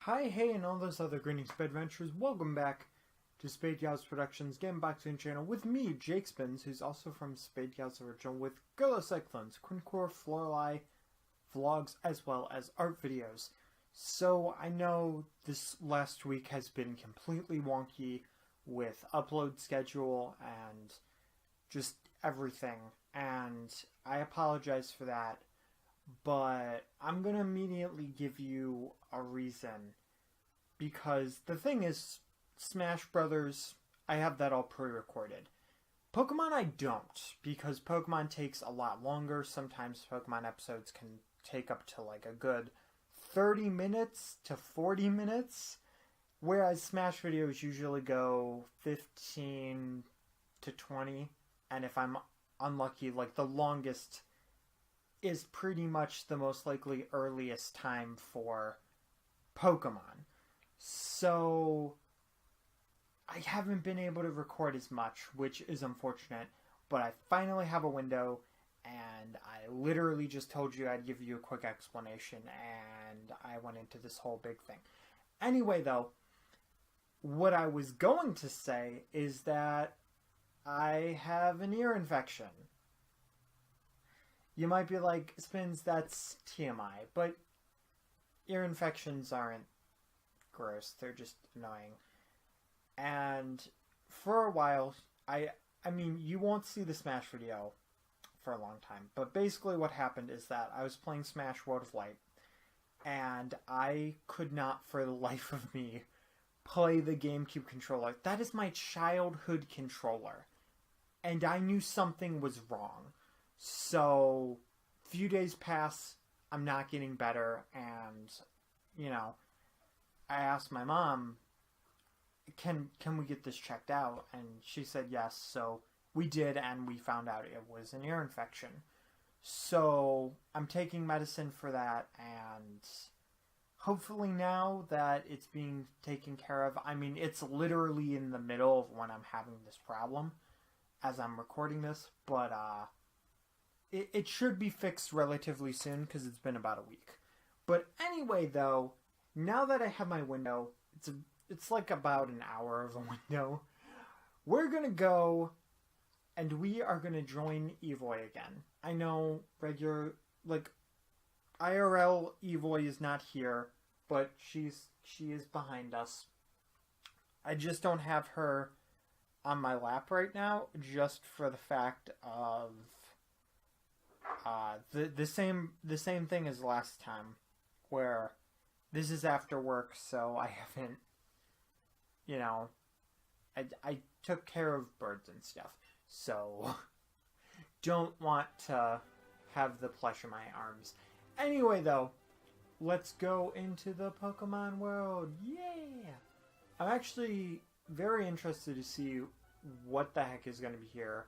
Hi, hey, and all those other greetings, Spade Adventures. Welcome back to Spade Gals Productions Game Boxing Channel with me, Jake Spins, who's also from Spade Gals Original, with Girl Cyclones, Quincore, Florali, vlogs, as well as art videos. So I know this last week has been completely wonky with upload schedule and just everything, and I apologize for that. But I'm going to immediately give you a reason. Because the thing is, Smash Brothers, I have that all pre-recorded. Pokemon I don't, because Pokemon takes a lot longer. Sometimes Pokemon episodes can take up to like a good 30 minutes to 40 minutes. Whereas Smash videos usually go 15 to 20. And if I'm unlucky, like the longest is pretty much the most likely earliest time for Pokemon. So I haven't been able to record as much, which is unfortunate, but I finally have a window, and I literally just told you I'd give you a quick explanation, and I went into this whole big thing. Anyway, though, what I was going to say is that I have an ear infection. You might be like, Spins, that's TMI, but ear infections aren't gross, they're just annoying. And for a while, I mean, you won't see the Smash video for a long time, but basically what happened is that I was playing Smash World of Light, and I could not for the life of me play the GameCube controller. That is my childhood controller, and I knew something was wrong. So, few days pass, I'm not getting better, and, you know, I asked my mom, can we get this checked out? And she said yes, so we did, and we found out it was an ear infection. So, I'm taking medicine for that, and hopefully now that it's being taken care of, I mean, it's literally in the middle of when I'm having this problem, as I'm recording this, but, it should be fixed relatively soon because it's been about a week. But anyway, though, now that I have my window, it's like about an hour of a window. We're gonna go, and we are gonna join Eevee again. I know regular, like, IRL Eevee is not here, but she is behind us. I just don't have her on my lap right now, just for the fact of the same thing as last time, where this is after work, so I haven't, you know, I took care of birds and stuff, so don't want to have the plush in my arms. Anyway, though, let's go into the Pokemon world. Yeah! I'm actually very interested to see what the heck is going to be here.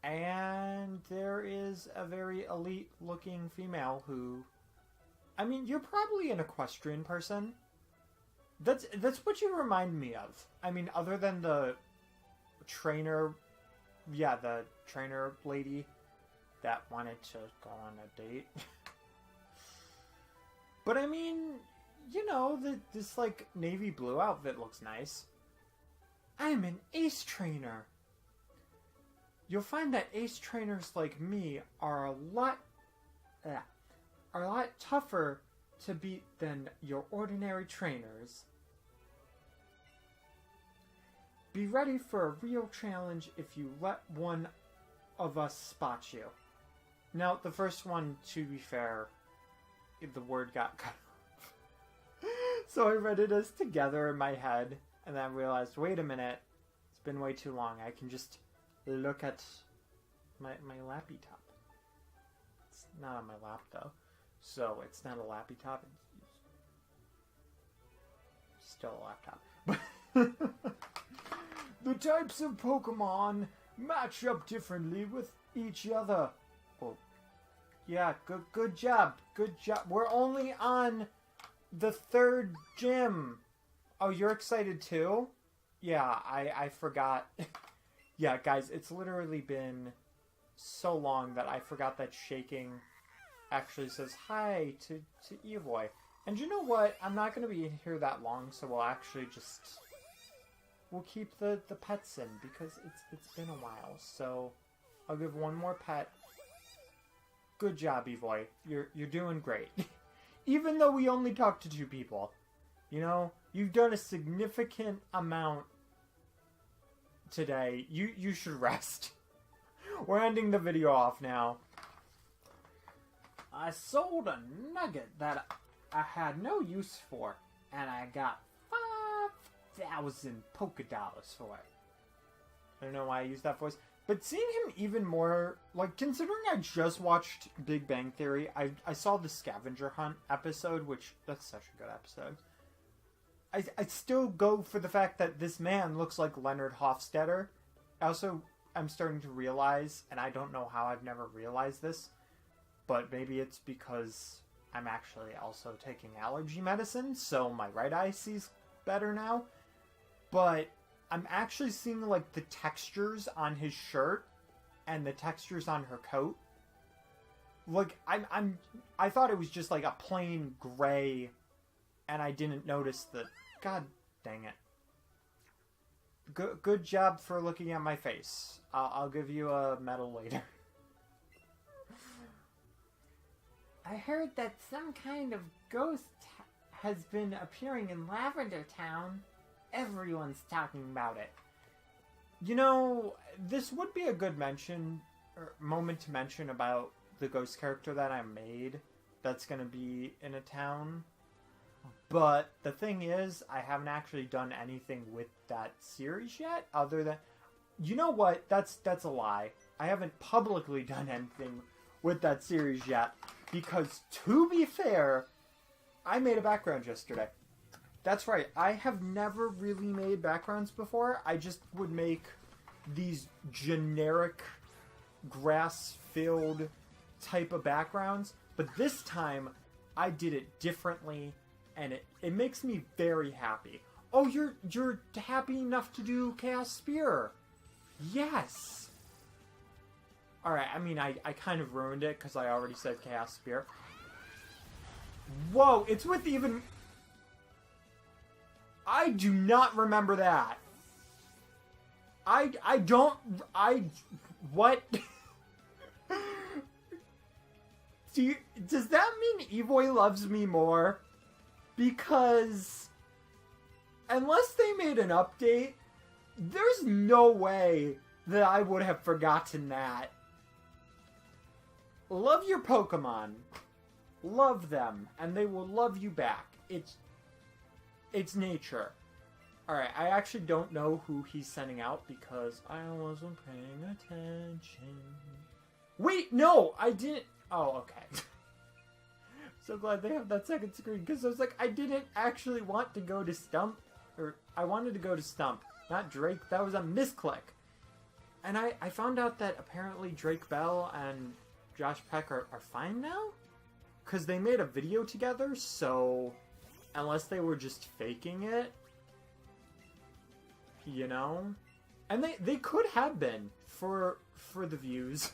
And there is a very elite-looking female who... I mean, you're probably an equestrian person. That's what you remind me of. I mean, other than the trainer... Yeah, the trainer lady that wanted to go on a date. But I mean, you know, this, like, navy blue outfit looks nice. I'm an ace trainer. You'll find that ace trainers like me are a lot tougher to beat than your ordinary trainers. Be ready for a real challenge if you let one of us spot you. Now, the first one, to be fair, the word got cut off. So I read it as together in my head, and then I realized, wait a minute, it's been way too long. I can just look at my lappy top. It's not on my lap though, so it's not a lappy top. It's still a laptop. The types of Pokemon match up differently with each other. Oh, yeah, good job, good job. We're only on the 3rd gym. Oh, you're excited too? Yeah, I forgot. Yeah, guys, it's literally been so long that I forgot that shaking actually says hi to Eevee. And you know what? I'm not going to be in here that long, so we'll actually just... We'll keep the pets in, because it's been a while. So, I'll give one more pet. Good job, Eevee. You're doing great. Even though we only talked to 2 people. You know, you've done a significant amount today. You should rest. We're ending the video off now. I sold a nugget that I had no use for, and I got 5,000 polka dollars for it. I don't know why I used that voice, but seeing him even more, like, considering I just watched Big Bang Theory, I saw the scavenger hunt episode, which, that's such a good episode. I still go for the fact that this man looks like Leonard Hofstadter. Also, I'm starting to realize, and I don't know how I've never realized this, but maybe it's because I'm actually also taking allergy medicine, so my right eye sees better now. But I'm actually seeing, like, the textures on his shirt and the textures on her coat. Like, I thought it was just, like, a plain gray, and I didn't notice the... God dang it. Good job for looking at my face. I'll give you a medal later. I heard that some kind of ghost has been appearing in Lavender Town. Everyone's talking about it. You know, this would be a good mention, or moment to mention about the ghost character that I made that's going to be in a town. But the thing is, I haven't actually done anything with that series yet, other than... You know what? That's a lie. I haven't publicly done anything with that series yet, because, to be fair, I made a background yesterday. That's right, I have never really made backgrounds before. I just would make these generic grass-filled type of backgrounds, but this time, I did it differently, and it makes me very happy. Oh, you're happy enough to do Chaos Spear. Yes. Alright, I mean, I kind of ruined it because I already said Chaos Spear. Whoa, it's with even... I do not remember that. What? Does that mean Eevee loves me more? Because unless they made an update, there's no way that I would have forgotten that. Love your Pokemon. Love them, and they will love you back. It's nature. Alright, I actually don't know who he's sending out because I wasn't paying attention. Wait, no! I didn't... Oh, okay. So glad they have that second screen, because I was like, I didn't actually want to go to Stump. Or, I wanted to go to Stump, not Drake. That was a misclick. And I found out that apparently Drake Bell and Josh Peck are fine now? Because they made a video together, so... Unless they were just faking it... You know? And they could have been, for the views.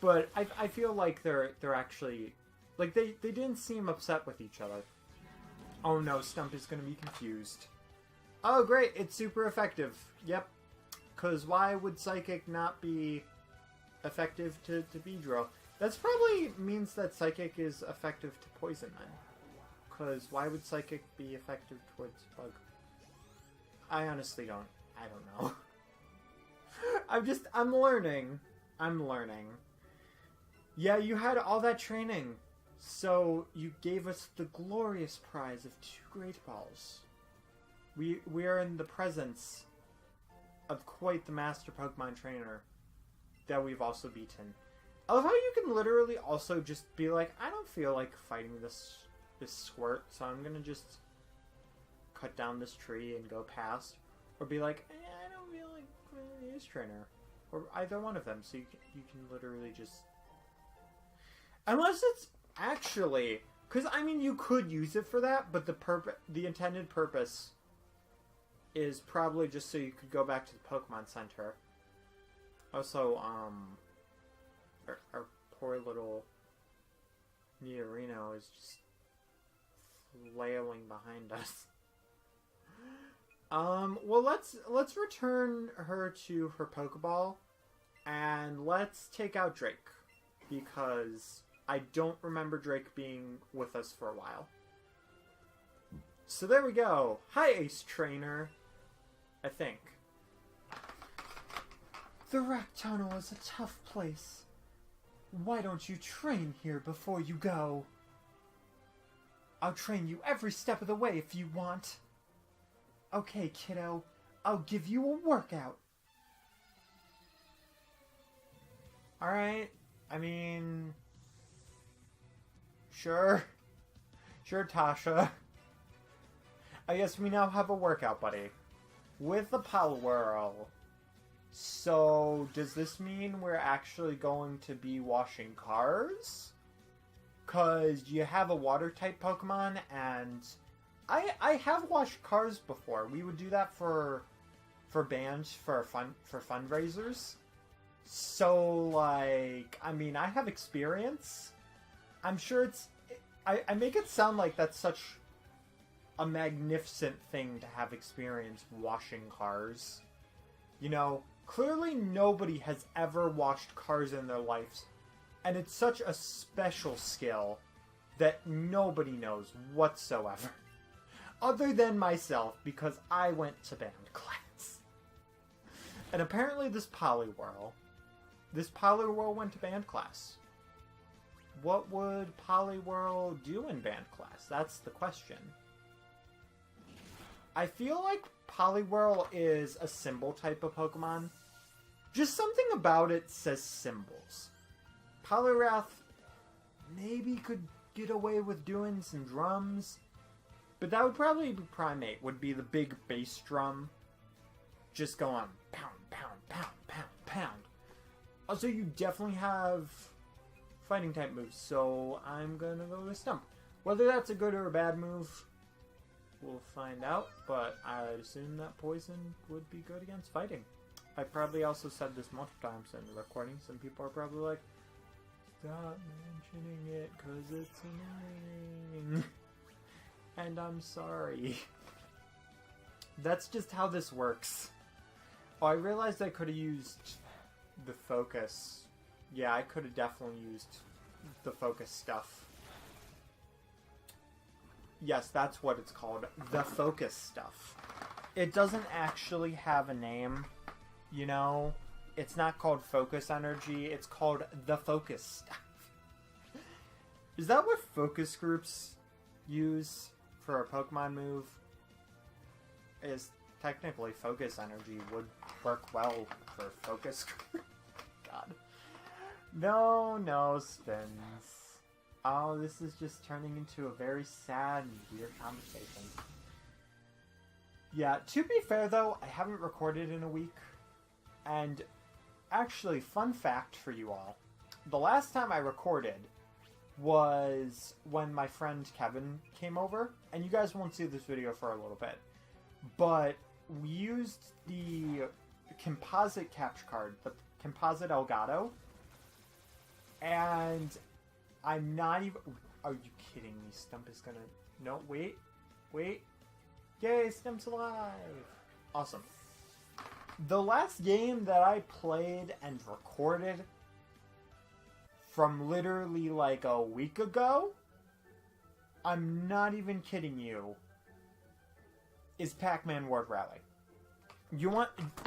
But I feel like they're actually... Like, they didn't seem upset with each other. Oh no, Stump is gonna be confused. Oh great, it's super effective. Yep. Because why would Psychic not be effective to Beedrill? That's probably means that Psychic is effective to Poison then. Because why would Psychic be effective towards Bug? I honestly don't. I don't know. I'm learning. I'm learning. Yeah, you had all that training. So, you gave us the glorious prize of 2 Great Balls. We are in the presence of quite the master Pokemon trainer that we've also beaten. I love how you can literally also just be like, I don't feel like fighting this squirt, so I'm gonna just cut down this tree and go past. Or be like, I don't feel like fighting this trainer. Or either one of them, so you can literally just... Unless it's actually... Because, I mean, you could use it for that, but the intended purpose is probably just so you could go back to the Pokemon Center. Also, our poor little Nidorino is just flailing behind us. Well, let's return her to her Pokeball, and let's take out Drake, because I don't remember Drake being with us for a while. So there we go. Hi, Ace Trainer. I think. The Rack Tunnel is a tough place. Why don't you train here before you go? I'll train you every step of the way if you want. Okay, kiddo. I'll give you a workout. Alright. I mean... Sure. Sure, Tasha. I guess we now have a workout buddy. With the Poliwhirl. So, does this mean we're actually going to be washing cars? Because you have a water-type Pokemon, and I have washed cars before. We would do that for bands, for fundraisers. So, like, I mean, I have experience. I'm sure it's... I make it sound like that's such a magnificent thing to have experience washing cars. You know, clearly nobody has ever washed cars in their lives, and it's such a special skill that nobody knows whatsoever. Other than myself, because I went to band class. And apparently this Poliwhirl went to band class. What would Poliwhirl do in band class? That's the question. I feel like Poliwhirl is a symbol type of Pokemon. Just something about it says symbols. Poliwrath maybe could get away with doing some drums, but that would probably be Primate, would be the big bass drum. Just going pound, pound, pound, pound, pound. Also, you definitely have fighting type moves, so I'm gonna go with Stump. Whether that's a good or a bad move, we'll find out, but I'd assume that Poison would be good against fighting. I probably also said this multiple times in the recording. Some people are probably like, stop mentioning it because it's annoying. And I'm sorry. That's just how this works. Oh, I realized I could have used the focus. Yeah, I could have definitely used the focus stuff. Yes, that's what it's called. The focus stuff. It doesn't actually have a name, you know? It's not called focus energy, it's called the focus stuff. Is that what focus groups use for a Pokemon move? Is technically focus energy would work well for focus group. God. No, Spins. Oh, this is just turning into a very sad and weird conversation. Yeah, to be fair though, I haven't recorded in a week. And actually, fun fact for you all. The last time I recorded was when my friend Kevin came over. And you guys won't see this video for a little bit. But we used the composite capture card, the composite Elgato. And I'm not even... Are you kidding me? Stump is gonna... No, wait. Yay, Stump's alive! Awesome. The last game that I played and recorded from literally like a week ago, I'm not even kidding you, is Pac-Man World Rally.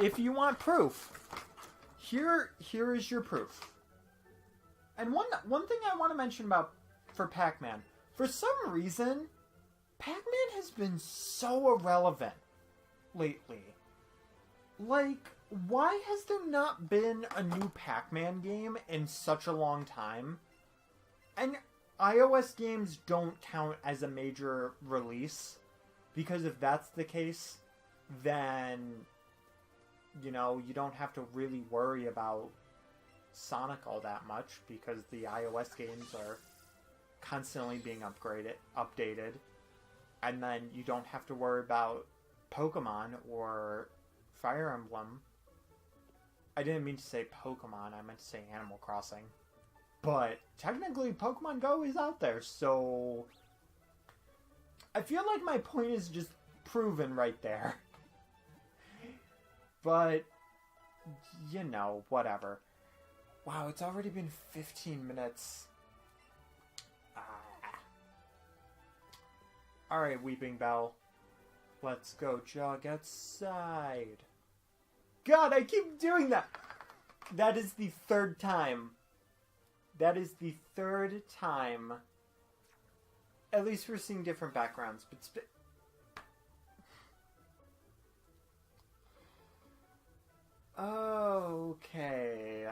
If you want proof, here is your proof. And one thing I want to mention for Pac-Man, for some reason, Pac-Man has been so irrelevant lately. Like, why has there not been a new Pac-Man game in such a long time? And iOS games don't count as a major release, because if that's the case, then, you know, you don't have to really worry about Sonic all that much, because the iOS games are constantly being updated, and then you don't have to worry about Pokemon or Fire Emblem. I didn't mean to say Pokemon, I meant to say Animal Crossing. But technically Pokemon Go is out there, so I feel like my point is just proven right there. But, you know, whatever. Wow, it's already been 15 minutes. Alright, Weeping Bell. Let's go jog outside. God, I keep doing that! That is the third time. That is the third time. At least we're seeing different backgrounds, but okay.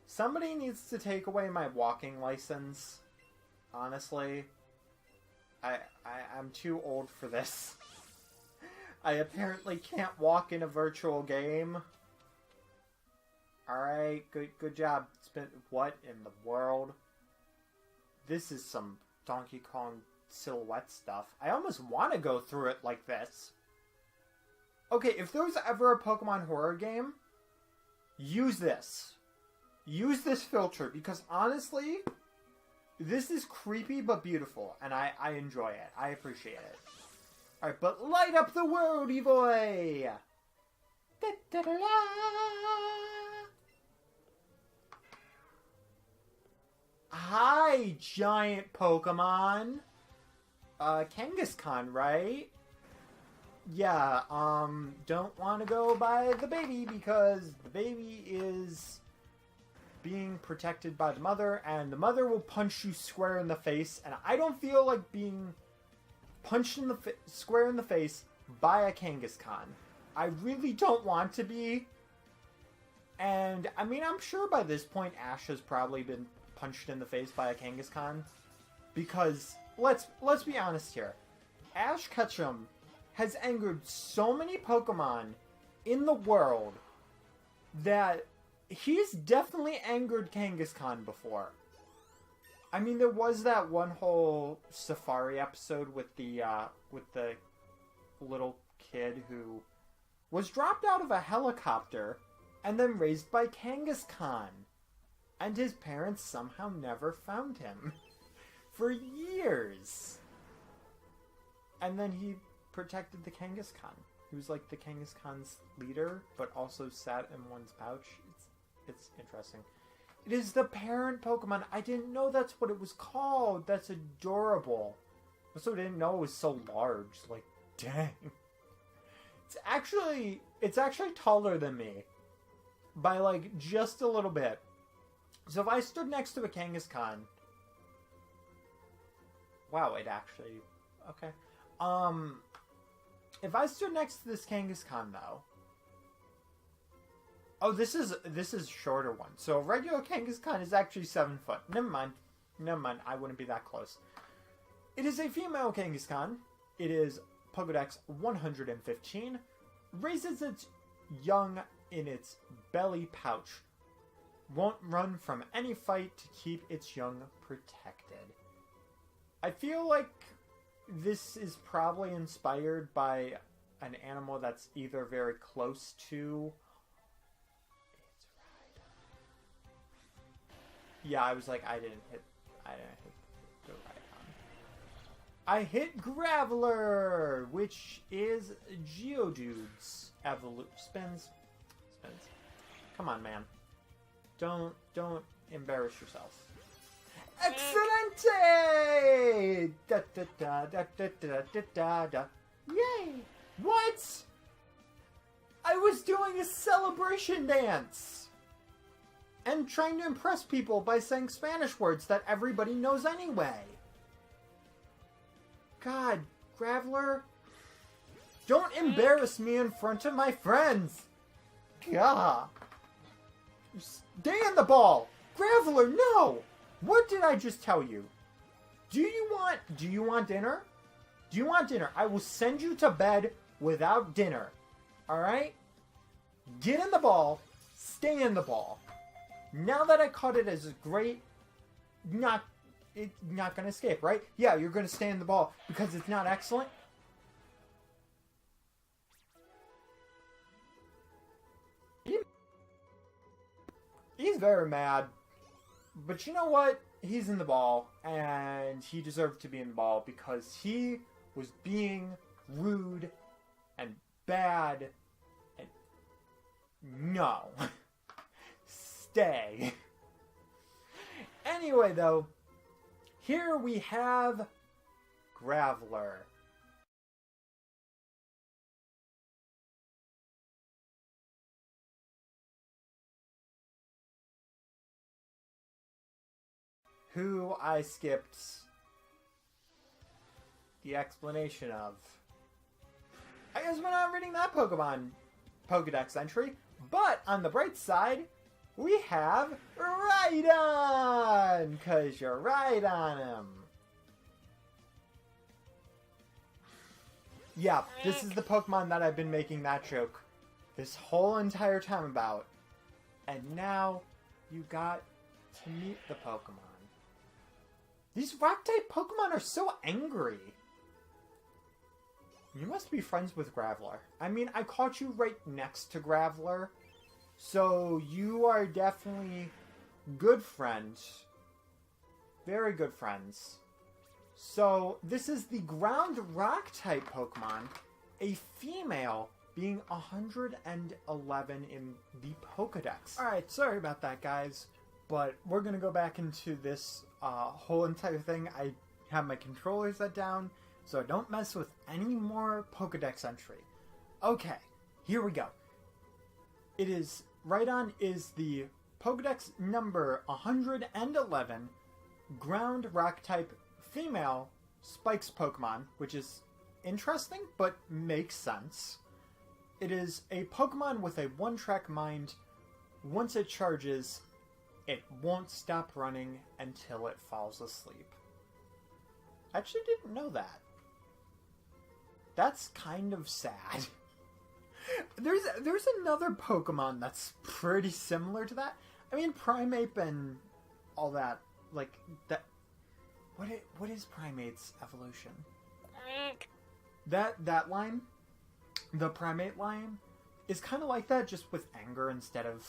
Somebody needs to take away my walking license. Honestly. I'm too old for this. I apparently can't walk in a virtual game. Alright, good job. What in the world? This is some Donkey Kong silhouette stuff. I almost want to go through it like this. Okay, if there was ever a Pokemon horror game, use this. Use this filter, because honestly, this is creepy but beautiful, and I enjoy it. I appreciate it. Alright, but light up the world, Eevee! Da-da-da-da! Hi, giant Pokemon! Kangaskhan, right? Yeah, don't want to go by the baby because the baby is being protected by the mother, and the mother will punch you square in the face, and I don't feel like being punched in the square in the face by a Kangaskhan. I really don't want to be. And, I mean, I'm sure by this point Ash has probably been punched in the face by a Kangaskhan. Because, let's be honest here. Ash Ketchum has angered so many Pokemon in the world that he's definitely angered Kangaskhan before. I mean, there was that one whole Safari episode with the little kid who was dropped out of a helicopter and then raised by Kangaskhan. And his parents somehow never found him. For years. And then he protected the Kangaskhan. He was like the Kangaskhan's leader, but also sat in one's pouch. It's interesting. It is the parent Pokemon. I didn't know that's what it was called. That's adorable. I also didn't know it was so large. Like, dang. It's actually taller than me. By, like, just a little bit. So if I stood next to a Kangaskhan... Wow, it actually... Okay. If I stood next to this Kangaskhan, though... Oh, this is a shorter one. So a regular Kangaskhan is actually 7 foot. Never mind. I wouldn't be that close. It is a female Kangaskhan. It is Pokedex 115. Raises its young in its belly pouch. Won't run from any fight to keep its young protected. I feel like this is probably inspired by an animal that's either very close to... Yeah, I was like, I didn't hit the right one. I hit Graveler, which is Geodude's spins. Come on, man. Don't embarrass yourself. Excelente! Da da da da da da da da da. Yay! What? I was doing a celebration dance! And trying to impress people by saying Spanish words that everybody knows anyway. God, Graveler. Don't embarrass me in front of my friends. God. Stay in the ball. Graveler, no. What did I just tell you? Do you want dinner? Do you want dinner? I will send you to bed without dinner. Alright? Get in the ball. Stay in the ball. Now that I caught it as great, it's not going to escape, right? Yeah, you're going to stay in the ball because it's not excellent. He's very mad. But you know what? he's in the ball, and he deserved to be in the ball because he was being rude and bad and no. Stay. Anyway, though, here we have Graveler. Who I skipped the explanation of. I guess we're not reading that Pokemon Pokedex entry, but on the bright side, we have Rhydon! Because you're right on him. Yeah, this is the Pokemon that I've been making that joke this whole entire time about. And now you got to meet the Pokemon. These rock-type Pokemon are so angry. You must be friends with Graveler. I mean, I caught you right next to Graveler. So, you are definitely good friends. Very good friends. So, this is the ground rock-type Pokemon. A female being 111 in the Pokedex. Alright, sorry about that, guys. But we're going to go back into this whole entire thing. I have my controller set down, so don't mess with any more Pokedex entry. Okay, here we go. It is, Rhydon is the Pokedex number 111, ground rock type female Spikes Pokemon, which is interesting, but makes sense. It is a Pokemon with a one-track mind. Once it charges, it won't stop running until it falls asleep. I actually didn't know that. That's kind of sad. There's another Pokemon that's pretty similar to that. I mean, Primeape and all that, like that. What is Primate's evolution? That line, the Primate line, is kind of like that, just with anger instead of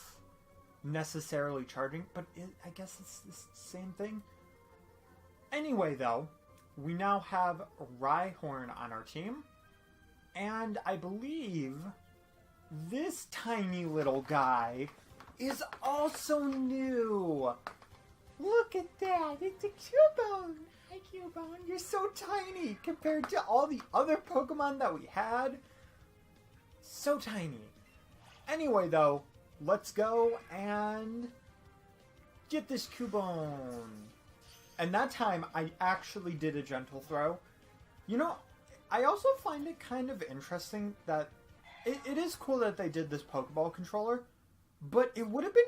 necessarily charging. But I guess it's the same thing. Anyway, though, we now have Rhyhorn on our team, and I believe this tiny little guy is also new. Look at that! It's a Cubone! Hi, Cubone. You're so tiny compared to all the other Pokemon that we had. So tiny. Anyway, though, let's go and get this Cubone. And that time, I actually did a gentle throw. You know, I also find it kind of interesting that it is cool that they did this Pokeball controller, but it would have been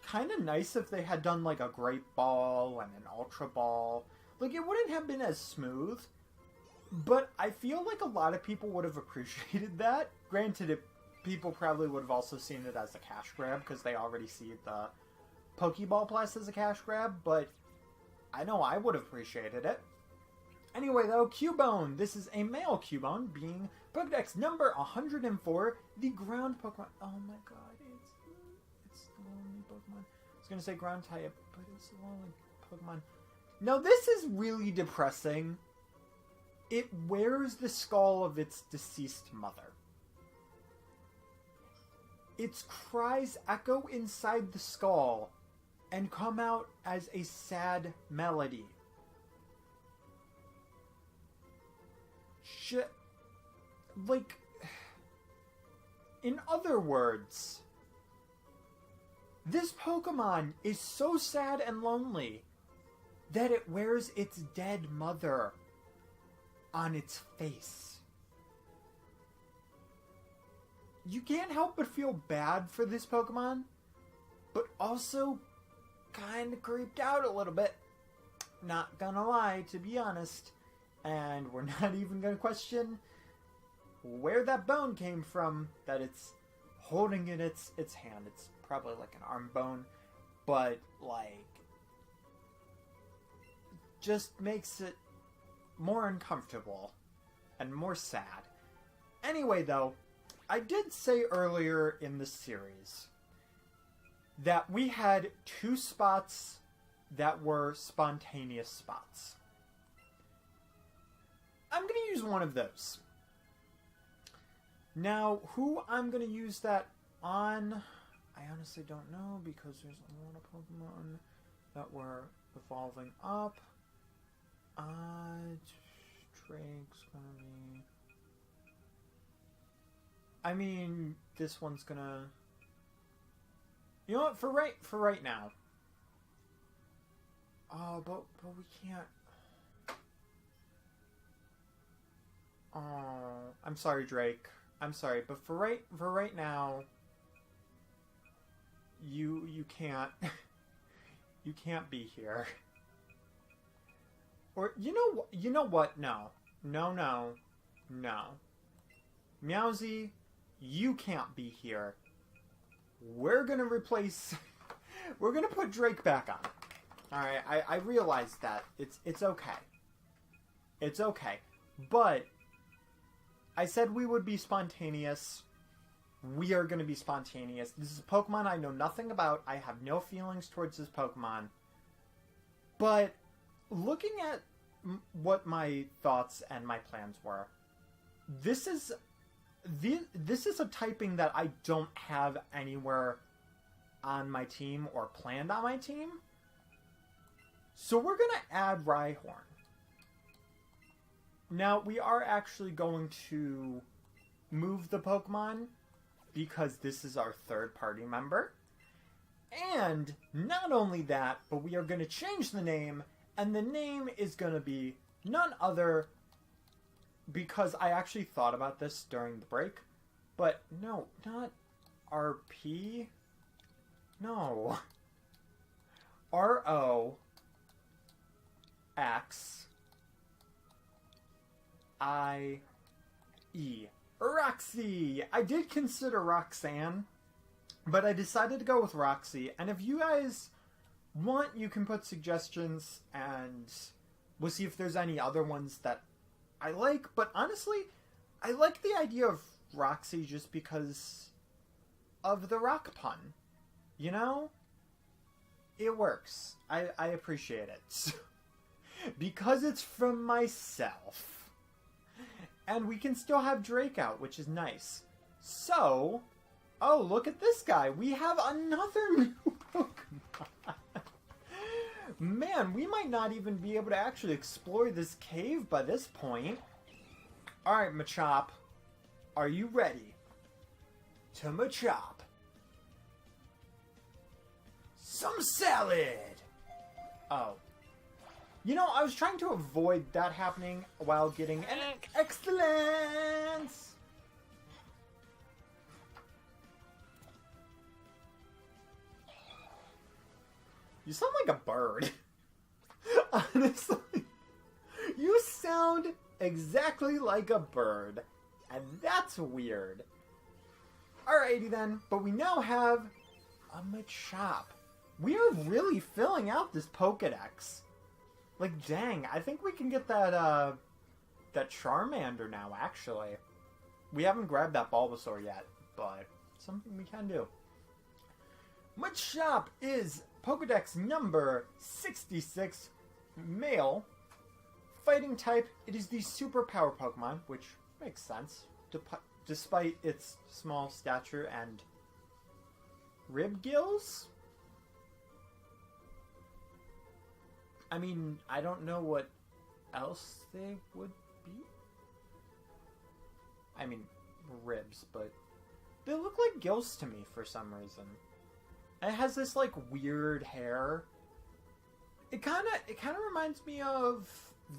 kind of nice if they had done like a Great Ball and an Ultra Ball. Like, it wouldn't have been as smooth, but I feel like a lot of people would have appreciated that. Granted, people probably would have also seen it as a cash grab because they already see the Pokeball Plus as a cash grab, but I know I would have appreciated it. Anyway, though, Cubone. This is a male Cubone, being Pokedex number 104, the ground Pokemon. Oh my god, it's the lonely Pokemon. I was going to say ground type, but it's the lonely Pokemon. Now, this is really depressing. It wears the skull of its deceased mother. Its cries echo inside the skull and come out as a sad melody. Shit. Like, in other words, this Pokemon is so sad and lonely that it wears its dead mother on its face. You can't help but feel bad for this Pokemon, but also kind of creeped out a little bit. Not gonna lie, to be honest. And we're not even gonna question where that bone came from that it's holding in its hand. It's probably like an arm bone, but like just makes it more uncomfortable and more sad. Anyway, though, I did say earlier in the series that we had 2 spots that were spontaneous spots. I'm going to use one of those. Now, who I'm going to use that on, I honestly don't know, because there's a lot of Pokemon that were evolving up. Drake's going to be... I mean, this one's going to... You know what, for right now. Oh, but we can't... Oh, I'm sorry, Drake. I'm sorry, but for right now, you can't you can't be here. Or you know what? No. Meowsy, you can't be here. We're gonna replace. We're gonna put Drake back on. All right, I realize that it's okay. It's okay, but. I said we would be spontaneous. We are going to be spontaneous. This is a Pokemon I know nothing about. I have no feelings towards this Pokemon. But looking at what my thoughts and my plans were, this is a typing that I don't have anywhere on my team or planned on my team. So we're going to add Rhyhorn. Now, we are actually going to move the Pokemon because this is our third party member. And not only that, but we are going to change the name, and the name is going to be none other, because I actually thought about this during the break, but no, not RP. No. ROX. I-E. Roxy! I did consider Roxanne, but I decided to go with Roxy. And if you guys want, you can put suggestions, and we'll see if there's any other ones that I like. But honestly, I like the idea of Roxy just because of the rock pun. You know? It works. I appreciate it. Because it's from myself. And we can still have Drake out, which is nice. So, oh, look at this guy. We have another new Pokemon. Man, we might not even be able to actually explore this cave by this point. Alright, Machop. Are you ready to Machop some salad? Oh. You know, I was trying to avoid that happening while getting an excellence. You sound like a bird. Honestly. You sound exactly like a bird. And that's weird. Alrighty then. But we now have a Machop. We are really filling out this Pokedex. Like, dang, I think we can get that Charmander now, actually. We haven't grabbed that Bulbasaur yet, but something we can do. Machop is Pokedex number 66, male. Fighting type, it is the superpower Pokemon, which makes sense, despite its small stature and rib gills. I mean, I don't know what else they would be. I mean, ribs, but they look like gills to me for some reason. And it has this, like, weird hair. It kind of reminds me of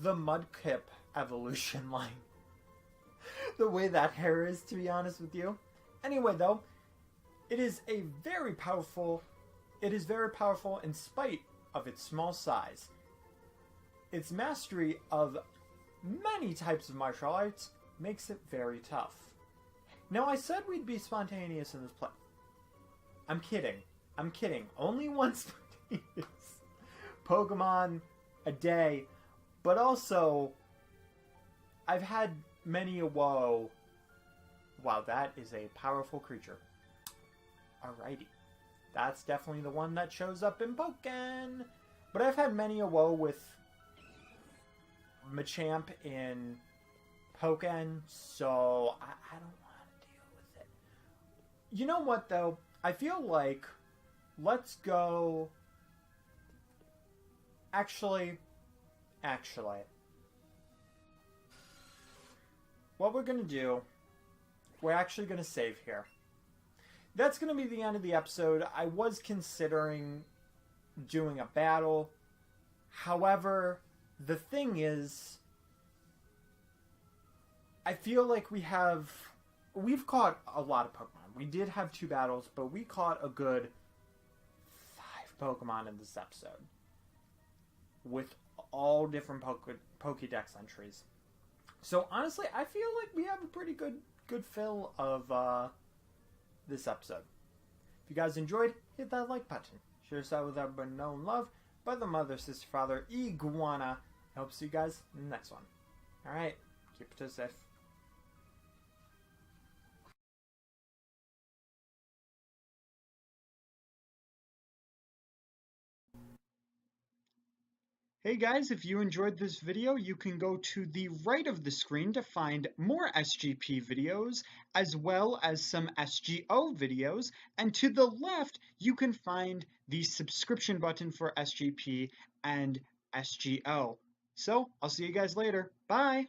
the Mudkip evolution line. The way that hair is, to be honest with you. Anyway, though, it is very powerful in spite of its small size. Its mastery of many types of martial arts makes it very tough. Now, I said we'd be spontaneous in this play. I'm kidding. Only one spontaneous Pokemon a day. But also, I've had many a woe. Wow, that is a powerful creature. Alrighty. That's definitely the one that shows up in Pokken. But I've had many a woe with Machamp in Pokken, so I don't want to deal with it. You know what, though? I feel like let's go... Actually, what we're going to do, we're actually going to save here. That's going to be the end of the episode. I was considering doing a battle. However, the thing is, I feel like we've caught a lot of Pokemon. We did have 2 battles, but we caught a good 5 Pokemon in this episode. With all different Pokédex entries. So honestly, I feel like we have a pretty good fill of this episode. If you guys enjoyed, hit that like button. Share this out with everyone known love. Brother, mother, sister, father, iguana. I hope to see you guys in the next one. Alright, keep it safe. Hey guys, if you enjoyed this video, you can go to the right of the screen to find more SGP videos, as well as some SGO videos, and to the left, you can find the subscription button for SGP and SGO. So, I'll see you guys later. Bye!